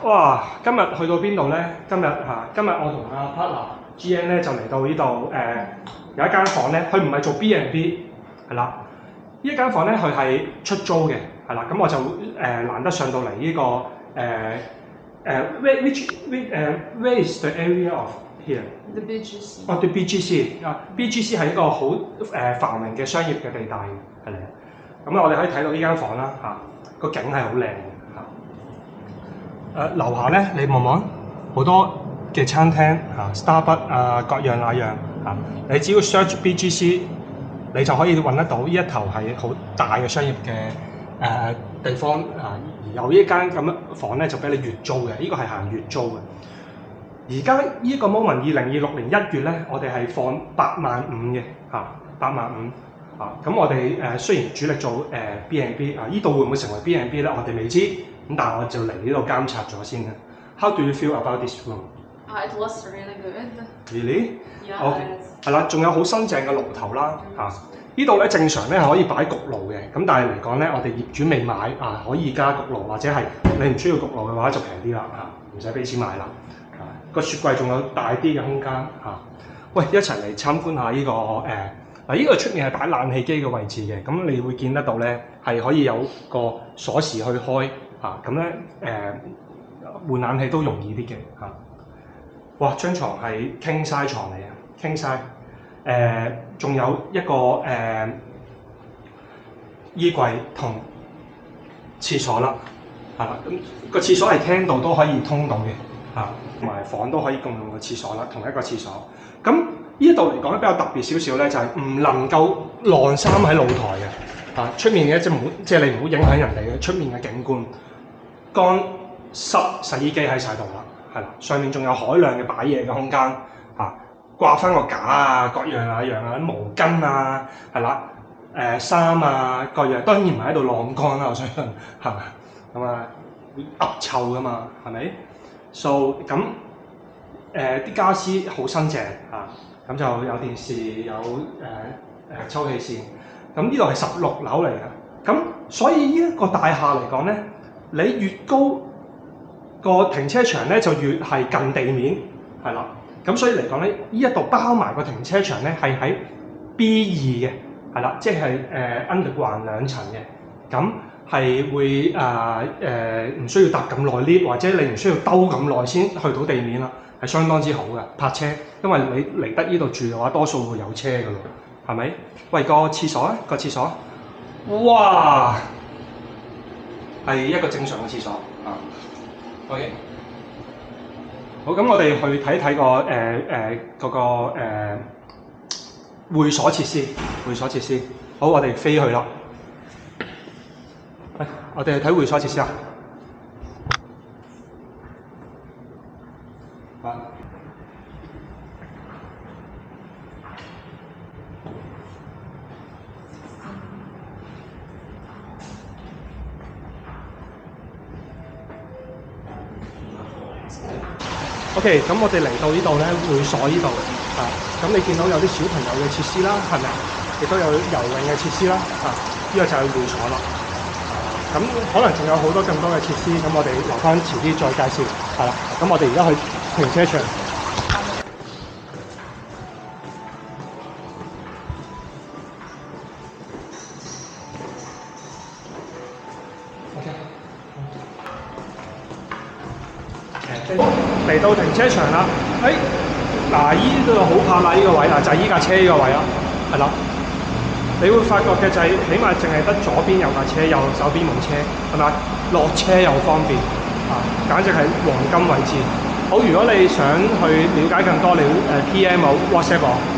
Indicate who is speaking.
Speaker 1: 哇！今日去到邊度咧？今日我同阿 partner GN 咧就嚟到呢度有一間房咧，佢唔係做 B&B 係啦，呢一間房咧佢係出租嘅係啦，咁我就難得上到嚟呢個where is the area of here？The
Speaker 2: BGC。
Speaker 1: 哦，對 BGC 啊，BGC 係一個好繁榮嘅商業嘅地帶係嚟。咁我哋可以睇到呢間房啦嚇，個景係好靚嘅嚇。樓下咧，你望望好多嘅餐廳嚇 ，Starbucks 啊各樣那樣嚇，你只要 search BGC， 你就可以揾得到呢一頭係好大嘅商業嘅地方啊。而有呢間咁樣房咧，就俾你月租嘅，呢個係行月租嘅。而家呢個 moment 2026年1月咧，我哋係放85000嘅嚇，85000。咁我哋雖然主力做B&B 呢度會唔會成為 B&B 咧？我哋未知，咁但係我就嚟呢度監察咗先啦。How do you feel about this room?
Speaker 2: It was really good.
Speaker 1: Really?
Speaker 2: Yeah.
Speaker 1: OK， 係啦，仲有好新淨嘅爐頭啦嚇。呢度咧正常咧可以擺焗爐嘅，咁但係嚟講咧，我哋業主未買可以加焗爐，或者係你唔需要焗爐嘅話就平啲啦嚇，唔使俾錢買啦。個雪櫃仲有大啲嘅空間嚇。喂，一齊嚟參觀下呢個嗱，呢個出面係擺冷氣機嘅位置嘅，咁你會見得到咧，係可以有個鎖匙去開嚇，咁咧換冷氣都容易啲嘅嚇。哇，張床係 king size 牀嚟啊 ，king size，仲有一個衣櫃同廁所啦，係啦，咁個廁所係廳度都可以通到嘅嚇，同埋房都可以共用個廁所啦，同一個廁所。咁呢度嚟講咧比較特別少少咧，就係唔能夠晾衫喺露台嘅嚇，出面嘅即係你唔好影響人哋嘅出面嘅景觀。乾濕洗衣機喺晒度啦，係啦，上面仲有海量嘅擺嘢嘅空間嚇，掛翻個架啊，各樣那樣啊，毛巾啊，係啦，衫啊，各樣當然唔係喺度晾乾啦，我相信係咁啊，會噏臭噶嘛，係咪 ？So 咁啲家私好新淨嚇，咁就有電視，有抽氣扇，咁呢度係16樓嚟嘅，咁所以呢一個大廈嚟講咧，你越高個停車場咧就越係近地面，係啦，咁所以嚟講咧，呢一度包埋個停車場咧係喺 B2嘅，係啦，即係underground 2層嘅，咁係會唔需要搭咁耐 lift， 或者你唔需要兜咁耐先去到地面啦。係相當之好嘅泊車，因為你嚟得呢度住嘅話，多數會有車嘅咯，係咪？喂，個廁所啊，個廁所，哇，係一個正常嘅廁所啊。OK， 好，咁我哋去睇睇個嗰個會所設施，會所設施。好，我哋飛去啦。喂，我哋去睇會所設施啊。OK， 咁我哋嚟到呢度咧，會所呢度咁你見到有啲小朋友嘅設施啦，係咪？亦都有游泳嘅設施啦，呢個就係會所啦。咁可能仲有好多更多嘅設施，咁我哋留翻遲啲再介紹，係啦。咁我哋而家去停車場。嚟到停車場啦，嗱，依度好怕啦，呢個位啦，就係依架車呢個位啦，係啦。你會發覺嘅就係，起碼淨係得左邊有架車，右手邊冇車，係咪？落車又方便，簡直係黃金位置。好，如果你想去了解更多，你PM 我 WhatsApp 我。